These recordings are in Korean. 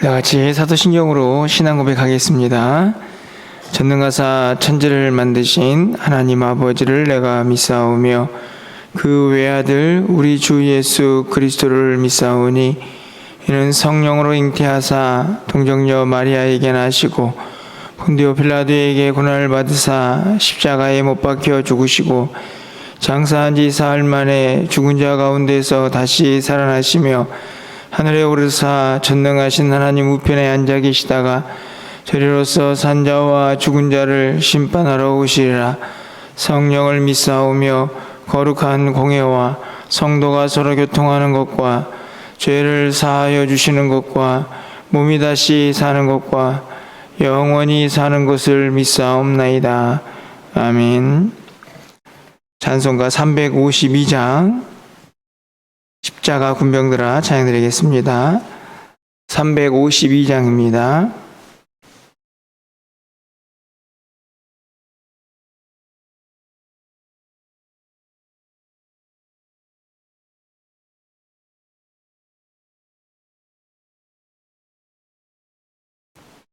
우리와 같이 사도신경으로 신앙 고백하겠습니다. 전능하사 천지를 만드신 하나님 아버지를 내가 믿사오며 그 외아들 우리 주 예수 그리스도를 믿사오니 이는 성령으로 잉태하사 동정녀 마리아에게 나시고 본디오 빌라도에게 고난을 받으사 십자가에 못 박혀 죽으시고 장사한 지 사흘 만에 죽은 자 가운데서 다시 살아나시며 하늘에 오르사 전능하신 하나님 우편에 앉아 계시다가 저리로서 산자와 죽은 자를 심판하러 오시리라. 성령을 믿사오며 거룩한 공회와 성도가 서로 교통하는 것과 죄를 사하여 주시는 것과 몸이 다시 사는 것과 영원히 사는 것을 믿사옵나이다. 아멘. 찬송가 352장 십자가 군병들아 찬양드리겠습니다. 352장입니다.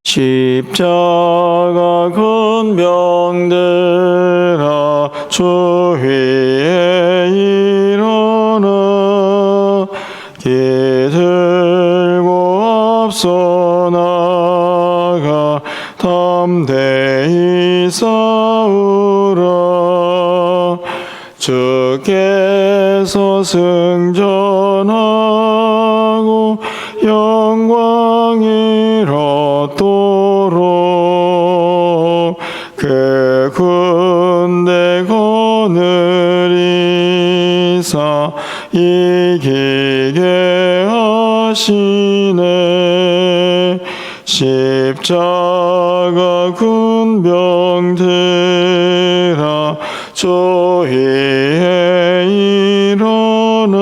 십자가 군병들아 주 위에 일어나 기들고 앞서 나가 담대히 싸우라. 주께서 승전하고 영광을 얻도록 그 군대 거느리사 이기게 하시네. 십자가 군병들아 주 위에 일어나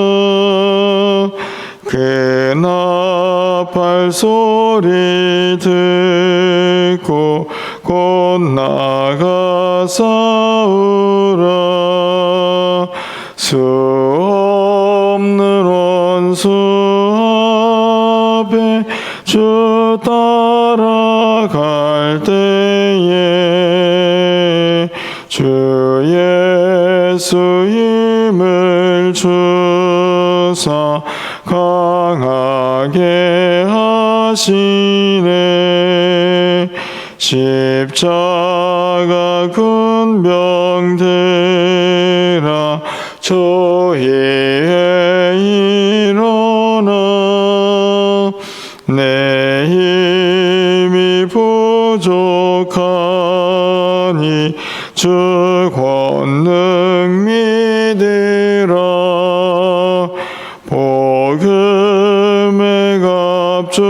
그 나팔 소리 듣고 곧 나가 싸우라. 수 없는 원수 앞에 주 따라갈 때에 주 예수 힘을 주사 강하게 하시네. 십자가 군병들아 주 위에 일어나 내 힘이 부족하니 주 권능 믿으라. 복음의 갑주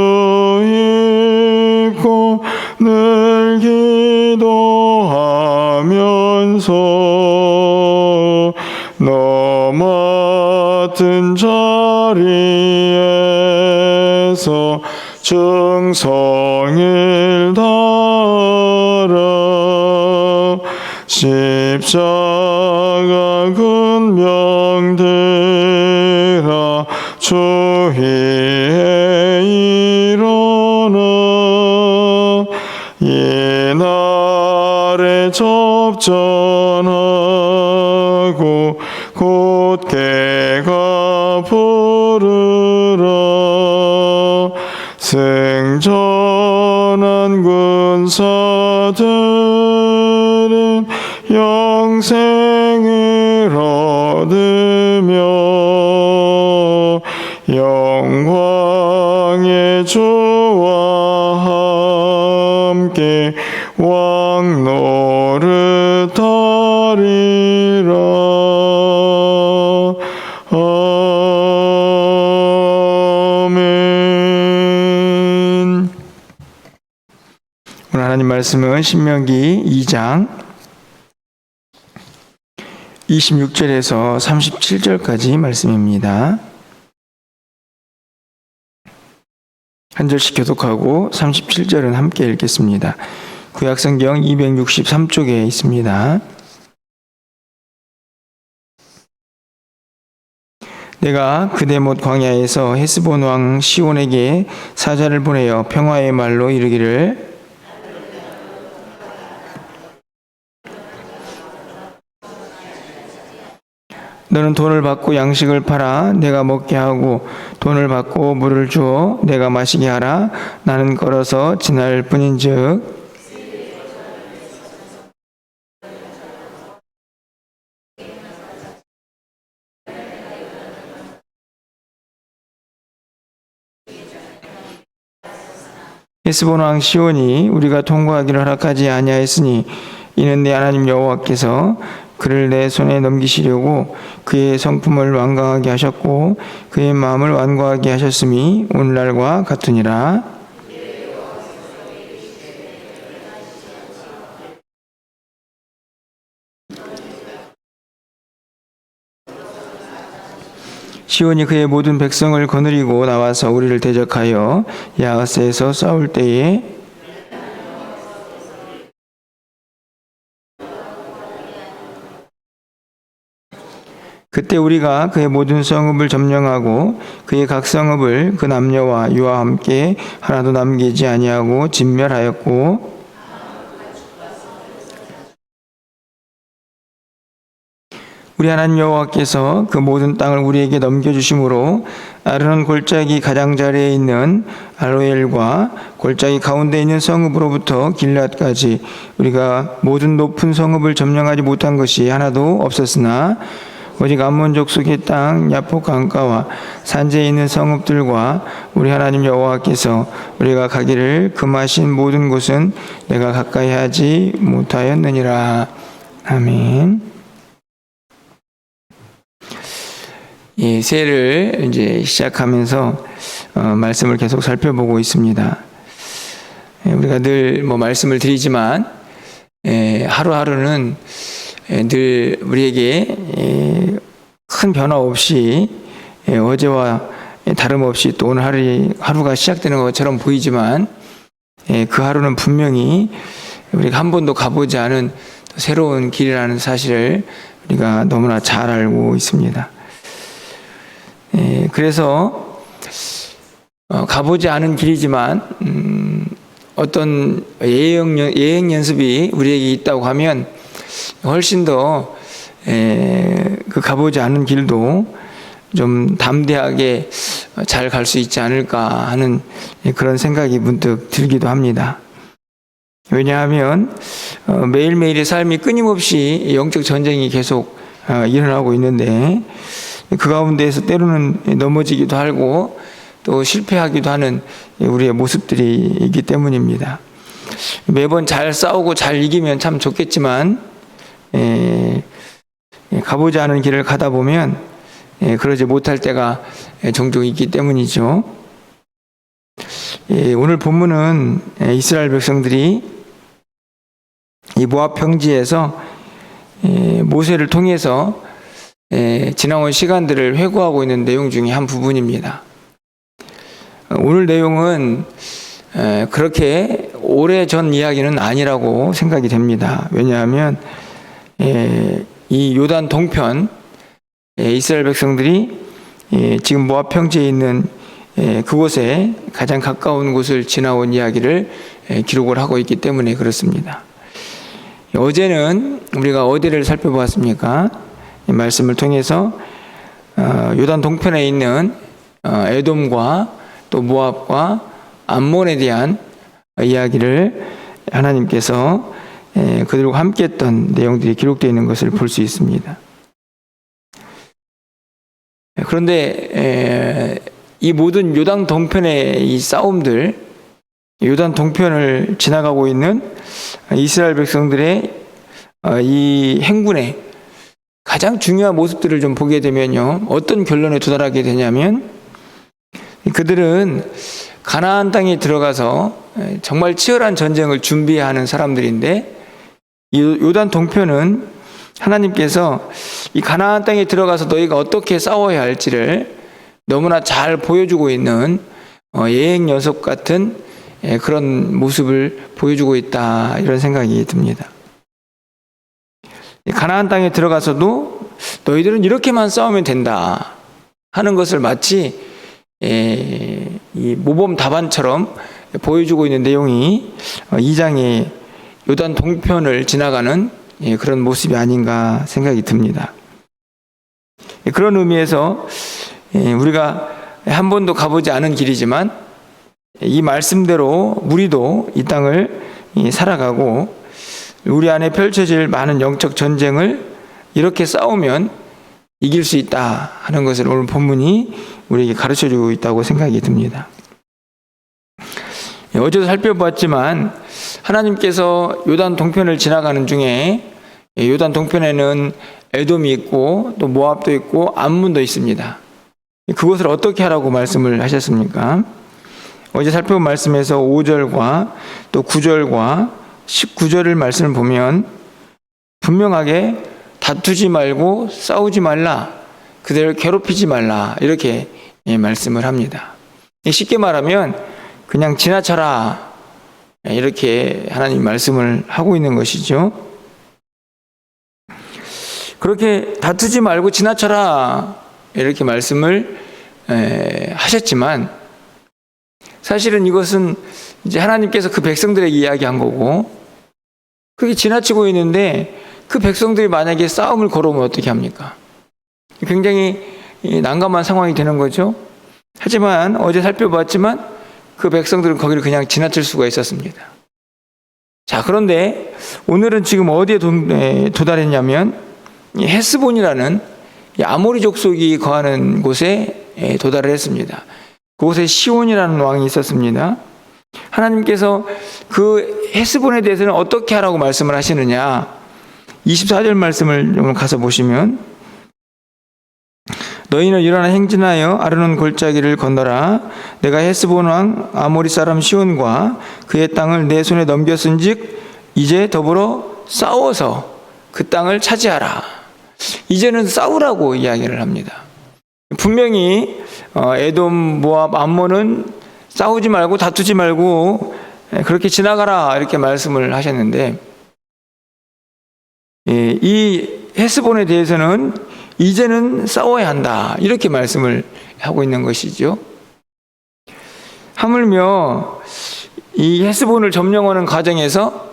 입고 늘 기도하면서 너 맡은 자리에서 충성을 다하라. 십자가 군병들아 주 위에 일어나 이날에 접전하고 곧게가 부르라. 승전한 군사들은 영생을 얻으며 영광의 주와 함께 왕 노릇하리라. 아멘. 오늘 하나님 말씀은 신명기 2장 26절에서 37절까지 말씀입니다. 한 절씩 교독하고 37절은 함께 읽겠습니다. 구약성경 263쪽에 있습니다. 내가 그대못 광야에서 헤스본 왕 시온에게 사자를 보내어 평화의 말로 이르기를 너는 돈을 받고 양식을 팔아 내가 먹게 하고 돈을 받고 물을 주어 내가 마시게 하라. 나는 걸어서 지날 뿐인즉 헤스본 왕 시온이 우리가 통과하기를 허락하지 아니하였으니 이는 내 하나님 여호와께서 그를 내 손에 넘기시려고 그의 성품을 완강하게 하셨고 그의 마음을 완고하게 하셨음이 오늘날과 같으니라. 시온이 그의 모든 백성을 거느리고 나와서 우리를 대적하여 야하스에서 싸울 때에 그때 우리가 그의 모든 성읍을 점령하고 그의 각 성읍을 그 남녀와 유아와 함께 하나도 남기지 아니하고 진멸하였고 우리 하나님 여호와께서 그 모든 땅을 우리에게 넘겨주심으로 아르논 골짜기 가장자리에 있는 아로엘과 골짜기 가운데 있는 성읍으로부터 길앗까지 우리가 모든 높은 성읍을 점령하지 못한 것이 하나도 없었으나 오직 암몬 족속의 땅 야포 강가와 산지에 있는 성읍들과 우리 하나님 여호와께서 우리가 가기를 금하신 모든 곳은 내가 가까이 하지 못하였느니라. 아멘. 이 세를 이제 시작하면서 말씀을 계속 살펴보고 있습니다. 우리가 늘 말씀을 드리지만 하루하루는 늘 우리에게 큰 변화 없이 어제와 다름없이 또 오늘 하루가 시작되는 것처럼 보이지만 그 하루는 분명히 우리가 한 번도 가보지 않은 새로운 길이라는 사실을 우리가 너무나 잘 알고 있습니다. 그래서 가보지 않은 길이지만 어떤 예행 연습이 우리에게 있다고 하면 훨씬 더 그 가보지 않은 길도 좀 담대하게 잘 갈 수 있지 않을까 하는 그런 생각이 문득 들기도 합니다. 왜냐하면 매일매일의 삶이 끊임없이 영적 전쟁이 계속 일어나고 있는데 그 가운데에서 때로는 넘어지기도 하고 또 실패하기도 하는 우리의 모습들이 있기 때문입니다. 매번 잘 싸우고 잘 이기면 참 좋겠지만 가보지 않은 길을 가다 보면 그러지 못할 때가 종종 있기 때문이죠. 오늘 본문은 이스라엘 백성들이 이 모압 평지에서 모세를 통해서 지나온 시간들을 회고하고 있는 내용 중에 한 부분입니다. 오늘 내용은 그렇게 오래전 이야기는 아니라고 생각이 됩니다. 왜냐하면 이 요단 동편 이스라엘 백성들이 지금 모압 평지에 있는 그곳에 가장 가까운 곳을 지나온 이야기를 기록을 하고 있기 때문에 그렇습니다. 어제는 우리가 어디를 살펴보았습니까? 이 말씀을 통해서 요단 동편에 있는 에돔과 또 모압과 암몬에 대한 이야기를 하나님께서 그들과 함께 했던 내용들이 기록되어 있는 것을 볼 수 있습니다. 그런데 이 모든 요단 동편의 이 싸움들, 요단 동편을 지나가고 있는 이스라엘 백성들의 이 행군의 가장 중요한 모습들을 좀 보게 되면요, 어떤 결론에 도달하게 되냐면 그들은 가나안 땅에 들어가서 정말 치열한 전쟁을 준비하는 사람들인데 이 요단 동편은 하나님께서 이 가나안 땅에 들어가서 너희가 어떻게 싸워야 할지를 너무나 잘 보여주고 있는 예행 연습 같은 그런 모습을 보여주고 있다, 이런 생각이 듭니다. 가나안 땅에 들어가서도 너희들은 이렇게만 싸우면 된다 하는 것을 마치 이 모범 답안처럼 보여주고 있는 내용이 2장의 요단 동편을 지나가는 그런 모습이 아닌가 생각이 듭니다. 그런 의미에서 우리가 한 번도 가보지 않은 길이지만 이 말씀대로 우리도 이 땅을 살아가고 우리 안에 펼쳐질 많은 영적 전쟁을 이렇게 싸우면 이길 수 있다 하는 것을 오늘 본문이 우리에게 가르쳐주고 있다고 생각이 듭니다. 어제도 살펴봤지만 하나님께서 요단 동편을 지나가는 중에 요단 동편에는 에돔이 있고 또 모압도 있고 암몬도 있습니다. 그것을 어떻게 하라고 말씀을 하셨습니까? 어제 살펴본 말씀에서 5절과 또 9절과 19절을 말씀을 보면 분명하게 다투지 말고 싸우지 말라, 그들을 괴롭히지 말라 이렇게 말씀을 합니다. 쉽게 말하면 그냥 지나쳐라 이렇게 하나님 말씀을 하고 있는 것이죠. 그렇게 다투지 말고 지나쳐라 이렇게 말씀을 하셨지만 사실은 이것은 이제 하나님께서 그 백성들에게 이야기한 거고 그게 지나치고 있는데 그 백성들이 만약에 싸움을 걸어오면 어떻게 합니까? 굉장히 난감한 상황이 되는 거죠. 하지만 어제 살펴봤지만 그 백성들은 거기를 그냥 지나칠 수가 있었습니다. 자, 그런데 오늘은 지금 어디에 도달했냐면 헤스본이라는 아모리 족속이 거하는 곳에 도달을 했습니다. 그곳에 시온이라는 왕이 있었습니다. 하나님께서 그 헤스본에 대해서는 어떻게 하라고 말씀을 하시느냐, 24절 말씀을 좀 가서 보시면 너희는 일어나 행진하여 아르논 골짜기를 건너라. 내가 헤스본 왕 아모리 사람 시온과 그의 땅을 내 손에 넘겼은즉 이제 더불어 싸워서 그 땅을 차지하라. 이제는 싸우라고 이야기를 합니다. 분명히 에돔, 모압, 암몬은 싸우지 말고 다투지 말고 그렇게 지나가라 이렇게 말씀을 하셨는데 이 헤스본에 대해서는 이제는 싸워야 한다 이렇게 말씀을 하고 있는 것이죠. 하물며 이 헤스본을 점령하는 과정에서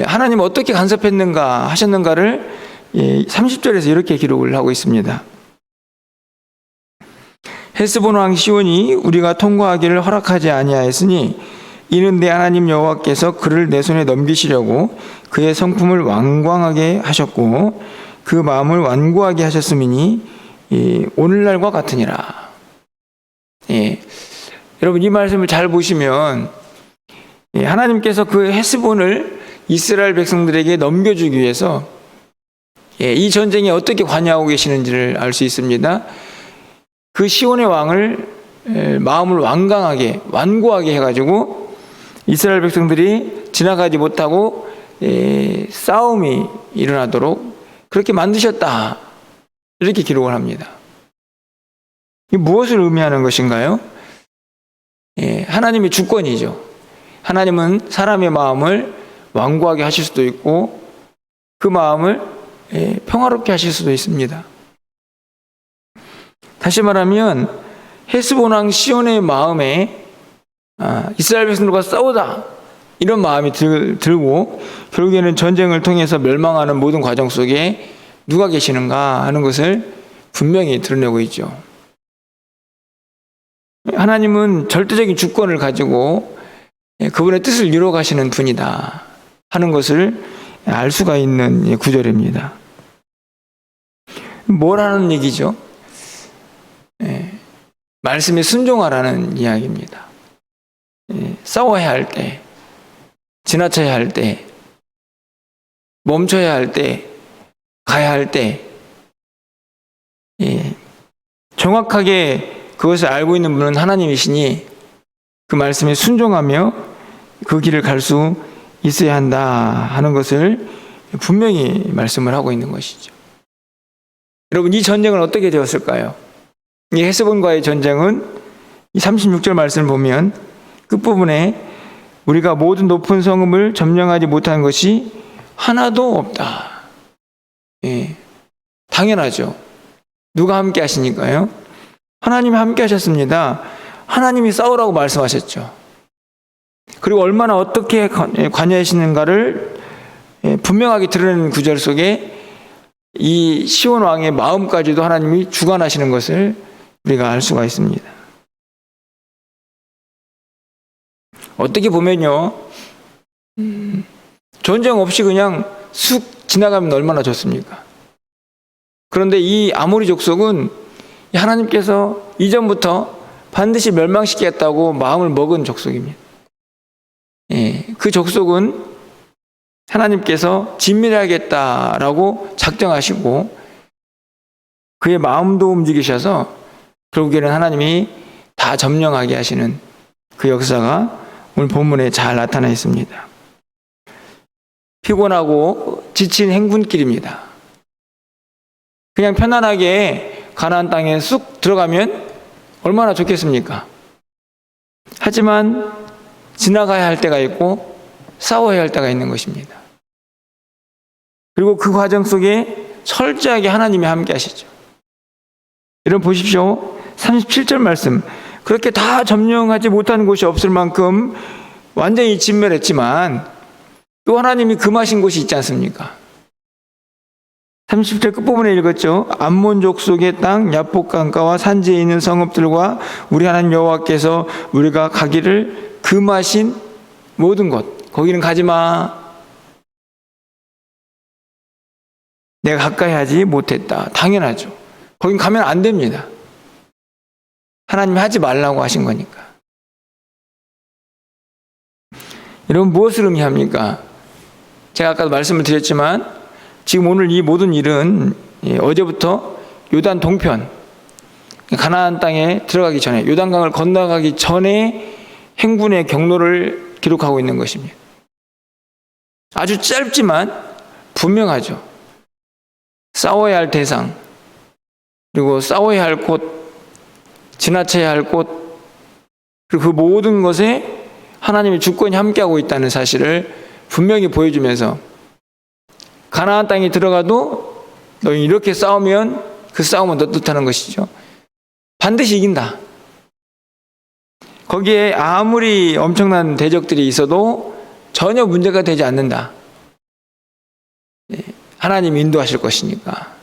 하나님 어떻게 간섭했는가 하셨는가를 30절에서 이렇게 기록을 하고 있습니다. 헤스본 왕 시온이 우리가 통과하기를 허락하지 아니하였으니 이는 내 하나님 여호와께서 그를 내 손에 넘기시려고 그의 성품을 완광하게 하셨고 그 마음을 완고하게 하셨음이니 오늘날과 같으니라. 여러분 이 말씀을 잘 보시면 하나님께서 그 헤스본을 이스라엘 백성들에게 넘겨주기 위해서 이 전쟁에 어떻게 관여하고 계시는지를 알 수 있습니다. 그 시온의 왕을 마음을 완강하게 완고하게 해가지고 이스라엘 백성들이 지나가지 못하고 싸움이 일어나도록 그렇게 만드셨다 이렇게 기록을 합니다. 이 무엇을 의미하는 것인가요? 하나님의 주권이죠. 하나님은 사람의 마음을 완고하게 하실 수도 있고 그 마음을 평화롭게 하실 수도 있습니다. 다시 말하면 헤스본 왕 시온의 마음에 이스라엘 백성들과 싸우다 이런 마음이 들고 결국에는 전쟁을 통해서 멸망하는 모든 과정 속에 누가 계시는가 하는 것을 분명히 드러내고 있죠. 하나님은 절대적인 주권을 가지고 그분의 뜻을 이루어 가시는 분이다 하는 것을 알 수가 있는 구절입니다. 뭐라는 얘기죠? 말씀에 순종하라는 이야기입니다. 싸워야 할 때, 지나쳐야 할 때, 멈춰야 할 때, 가야 할 때, 정확하게 그것을 알고 있는 분은 하나님이시니 그 말씀에 순종하며 그 길을 갈 수 있어야 한다 하는 것을 분명히 말씀을 하고 있는 것이죠. 여러분 이 전쟁은 어떻게 되었을까요? 이 헤스본과의 전쟁은 이 36절 말씀을 보면 끝부분에 우리가 모든 높은 성읍을 점령하지 못한 것이 하나도 없다. 당연하죠. 누가 함께 하시니까요? 하나님이 함께 하셨습니다. 하나님이 싸우라고 말씀하셨죠. 그리고 얼마나 어떻게 관여하시는가를 분명하게 드러내는 구절 속에 이 시온 왕의 마음까지도 하나님이 주관하시는 것을 우리가 알 수가 있습니다. 어떻게 보면요, 전쟁 없이 그냥 쑥 지나가면 얼마나 좋습니까? 그런데 이 아모리 족속은 하나님께서 이전부터 반드시 멸망시키겠다고 마음을 먹은 족속입니다. 그 족속은 하나님께서 진멸하겠다라고 작정하시고 그의 마음도 움직이셔서 결국에는 하나님이 다 점령하게 하시는 그 역사가 오늘 본문에 잘 나타나 있습니다. 피곤하고 지친 행군길입니다. 그냥 편안하게 가나안 땅에 쑥 들어가면 얼마나 좋겠습니까? 하지만 지나가야 할 때가 있고 싸워야 할 때가 있는 것입니다. 그리고 그 과정 속에 철저하게 하나님이 함께 하시죠. 여러분 보십시오. 37절 말씀. 그렇게 다 점령하지 못한 곳이 없을 만큼 완전히 진멸했지만 또 하나님이 금하신 곳이 있지 않습니까? 30절 끝부분에 읽었죠. 암몬 족속의 땅 야복강가와 산지에 있는 성읍들과 우리 하나님 여호와께서 우리가 가기를 금하신 모든 곳, 거기는 가지마. 내가 가까이 하지 못했다. 당연하죠. 거긴 가면 안 됩니다. 하나님이 하지 말라고 하신 거니까. 여러분 무엇을 의미합니까? 제가 아까도 말씀을 드렸지만 지금 오늘 이 모든 일은 어제부터 요단 동편 가나안 땅에 들어가기 전에 요단강을 건너가기 전에 행군의 경로를 기록하고 있는 것입니다. 아주 짧지만 분명하죠. 싸워야 할 대상, 그리고 싸워야 할 곳, 지나쳐야 할 곳, 그리고 그 모든 것에 하나님의 주권이 함께하고 있다는 사실을 분명히 보여주면서 가나안 땅에 들어가도 너희 이렇게 싸우면 그 싸움은 너 뜻하는 것이죠. 반드시 이긴다. 거기에 아무리 엄청난 대적들이 있어도 전혀 문제가 되지 않는다. 하나님 인도하실 것이니까,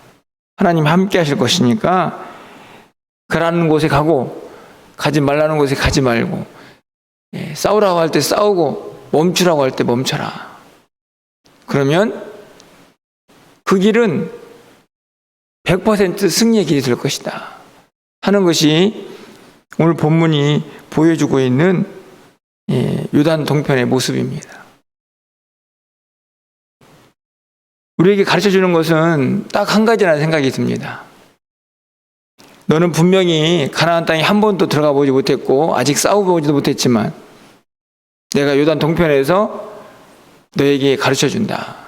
하나님 함께 하실 것이니까 가라는 곳에 가고 가지 말라는 곳에 가지 말고, 싸우라고 할 때 싸우고 멈추라고 할 때 멈춰라. 그러면 그 길은 100% 승리의 길이 될 것이다 하는 것이 오늘 본문이 보여주고 있는 요단 동편의 모습입니다. 우리에게 가르쳐주는 것은 딱 한 가지라는 생각이 듭니다. 너는 분명히 가나안 땅에 한 번도 들어가 보지 못했고 아직 싸워보지도 못했지만 내가 요단 동편에서 너에게 가르쳐준다.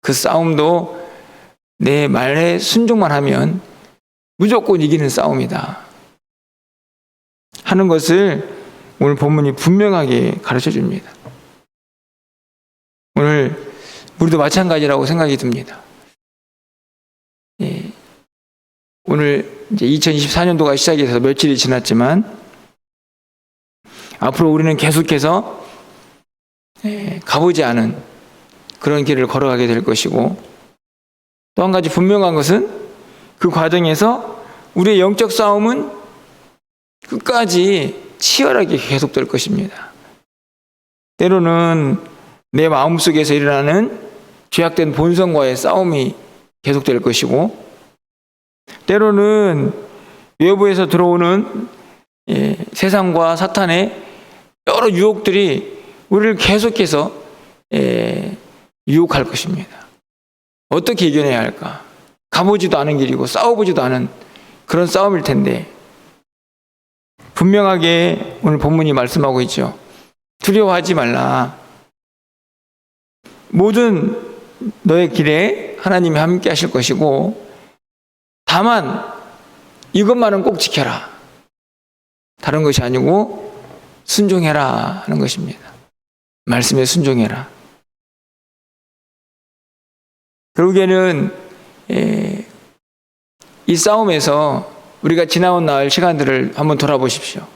그 싸움도 내 말에 순종만 하면 무조건 이기는 싸움이다 하는 것을 오늘 본문이 분명하게 가르쳐줍니다. 오늘 우리도 마찬가지라고 생각이 듭니다. 오늘 이제 2024년도가 시작해서 며칠이 지났지만 앞으로 우리는 계속해서 가보지 않은 그런 길을 걸어가게 될 것이고, 또 한 가지 분명한 것은 그 과정에서 우리의 영적 싸움은 끝까지 치열하게 계속될 것입니다. 때로는 내 마음속에서 일어나는 죄악된 본성과의 싸움이 계속될 것이고, 때로는 외부에서 들어오는 세상과 사탄의 여러 유혹들이 우리를 계속해서 유혹할 것입니다. 어떻게 이겨내야 할까? 가보지도 않은 길이고 싸워보지도 않은 그런 싸움일 텐데, 분명하게 오늘 본문이 말씀하고 있죠. 두려워하지 말라. 모든 너의 길에 하나님이 함께 하실 것이고, 다만 이것만은 꼭 지켜라. 다른 것이 아니고 순종해라 하는 것입니다. 말씀에 순종해라. 결국에는 이 싸움에서 우리가 지나온 나흘 시간들을 한번 돌아보십시오.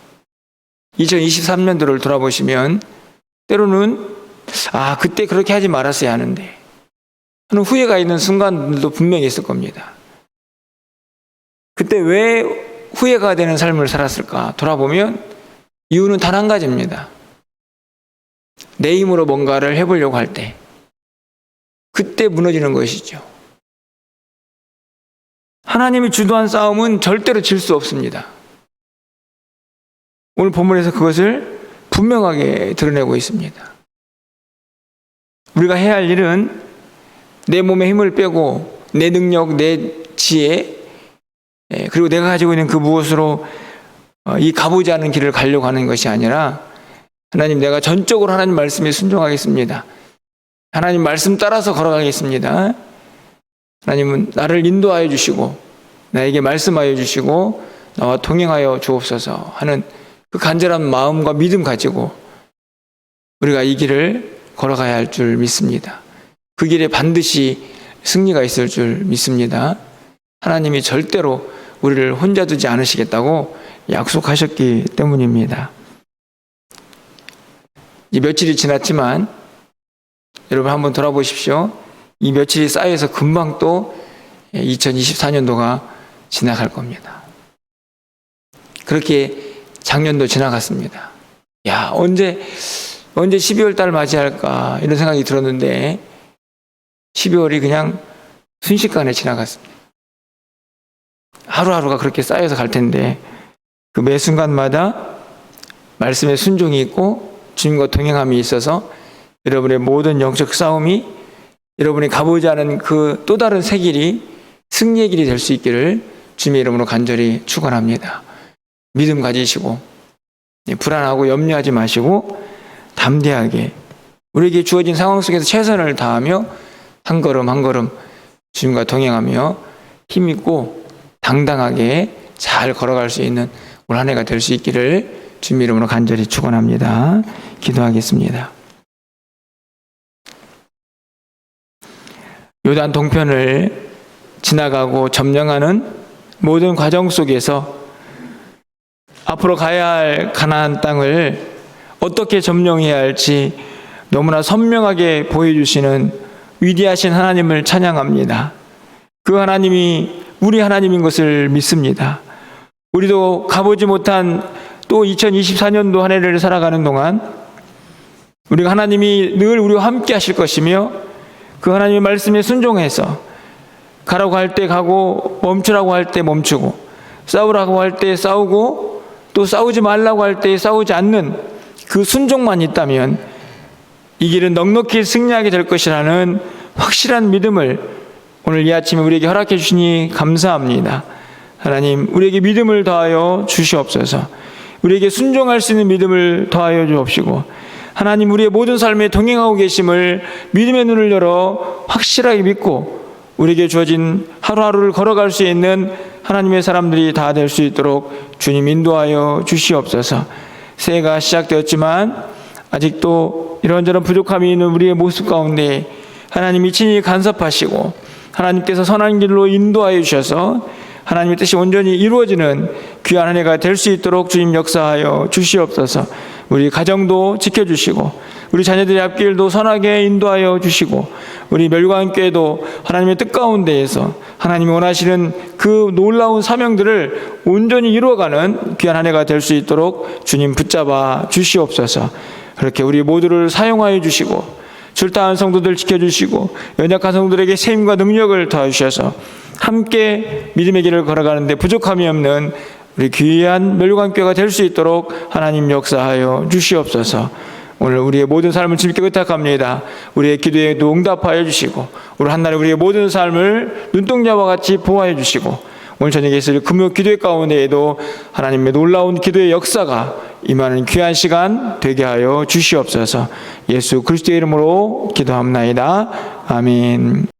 2023년도를 돌아보시면 때로는 그때 그렇게 하지 말았어야 하는데 하는 후회가 있는 순간들도 분명히 있을 겁니다. 그때 왜 후회가 되는 삶을 살았을까 돌아보면 이유는 단 한 가지입니다. 내 힘으로 뭔가를 해보려고 할 때 그때 무너지는 것이죠. 하나님이 주도한 싸움은 절대로 질 수 없습니다. 오늘 본문에서 그것을 분명하게 드러내고 있습니다. 우리가 해야 할 일은 내 몸에 힘을 빼고 내 능력, 내 지혜, 그리고 내가 가지고 있는 그 무엇으로 이 가보지 않은 길을 가려고 하는 것이 아니라 하나님, 내가 전적으로 하나님 말씀에 순종하겠습니다. 하나님 말씀 따라서 걸어가겠습니다. 하나님은 나를 인도하여 주시고 나에게 말씀하여 주시고 나와 동행하여 주옵소서 하는 그 간절한 마음과 믿음 가지고 우리가 이 길을 걸어가야 할 줄 믿습니다. 그 길에 반드시 승리가 있을 줄 믿습니다. 하나님이 절대로 우리를 혼자 두지 않으시겠다고 약속하셨기 때문입니다. 이 며칠이 지났지만 여러분 한번 돌아보십시오. 이 며칠이 쌓여서 금방 또 2024년도가 지나갈 겁니다. 그렇게 작년도 지나갔습니다. 언제 12월 달 맞이할까 이런 생각이 들었는데 12월이 그냥 순식간에 지나갔습니다. 하루하루가 그렇게 쌓여서 갈 텐데 그 매 순간마다 말씀에 순종이 있고 주님과 동행함이 있어서 여러분의 모든 영적 싸움이 여러분이 가보지 않은 그 또 다른 새 길이 승리의 길이 될 수 있기를 주님의 이름으로 간절히 축원합니다. 믿음 가지시고 불안하고 염려하지 마시고 담대하게 우리에게 주어진 상황 속에서 최선을 다하며 한 걸음 한 걸음 주님과 동행하며 힘있고 당당하게 잘 걸어갈 수 있는 올 한 해가 될 수 있기를 주님의 이름으로 간절히 축원합니다. 기도하겠습니다. 요단 동편을 지나가고 점령하는 모든 과정 속에서 앞으로 가야 할 가나안 땅을 어떻게 점령해야 할지 너무나 선명하게 보여주시는 위대하신 하나님을 찬양합니다. 그 하나님이 우리 하나님인 것을 믿습니다. 우리도 가보지 못한 또 2024년도 한 해를 살아가는 동안 우리가 하나님이 늘 우리와 함께 하실 것이며 그 하나님의 말씀에 순종해서 가라고 할 때 가고 멈추라고 할 때 멈추고 싸우라고 할 때 싸우고 또 싸우지 말라고 할 때 싸우지 않는 그 순종만 있다면 이 길은 넉넉히 승리하게 될 것이라는 확실한 믿음을 오늘 이 아침에 우리에게 허락해 주시니 감사합니다. 하나님, 우리에게 믿음을 더하여 주시옵소서. 우리에게 순종할 수 있는 믿음을 더하여 주옵시고 하나님, 우리의 모든 삶에 동행하고 계심을 믿음의 눈을 열어 확실하게 믿고 우리에게 주어진 하루하루를 걸어갈 수 있는 하나님의 사람들이 다 될 수 있도록 주님 인도하여 주시옵소서. 새해가 시작되었지만 아직도 이런저런 부족함이 있는 우리의 모습 가운데 하나님이 친히 간섭하시고 하나님께서 선한 길로 인도하여 주셔서 하나님의 뜻이 온전히 이루어지는 귀한 한 해가 될 수 있도록 주님 역사하여 주시옵소서. 우리 가정도 지켜주시고 우리 자녀들의 앞길도 선하게 인도하여 주시고 우리 멸관교회도 하나님의 뜻 가운데에서 하나님이 원하시는 그 놀라운 사명들을 온전히 이루어가는 귀한 한 해가 될 수 있도록 주님 붙잡아 주시옵소서. 그렇게 우리 모두를 사용하여 주시고 출타한 성도들 지켜주시고 연약한 성도들에게 세임과 능력을 더하셔서 함께 믿음의 길을 걸어가는데 부족함이 없는 우리 귀한 멸관교회가 될 수 있도록 하나님 역사하여 주시옵소서. 오늘 우리의 모든 삶을 주님께 의탁합니다. 우리의 기도에도 응답하여 주시고 오늘 한날에 우리의 모든 삶을 눈동자와 같이 보호하여 주시고 오늘 저녁에 있을 금요 기도회 가운데에도 하나님의 놀라운 기도의 역사가 임하는 귀한 시간 되게 하여 주시옵소서. 예수 그리스도의 이름으로 기도합나이다. 아멘.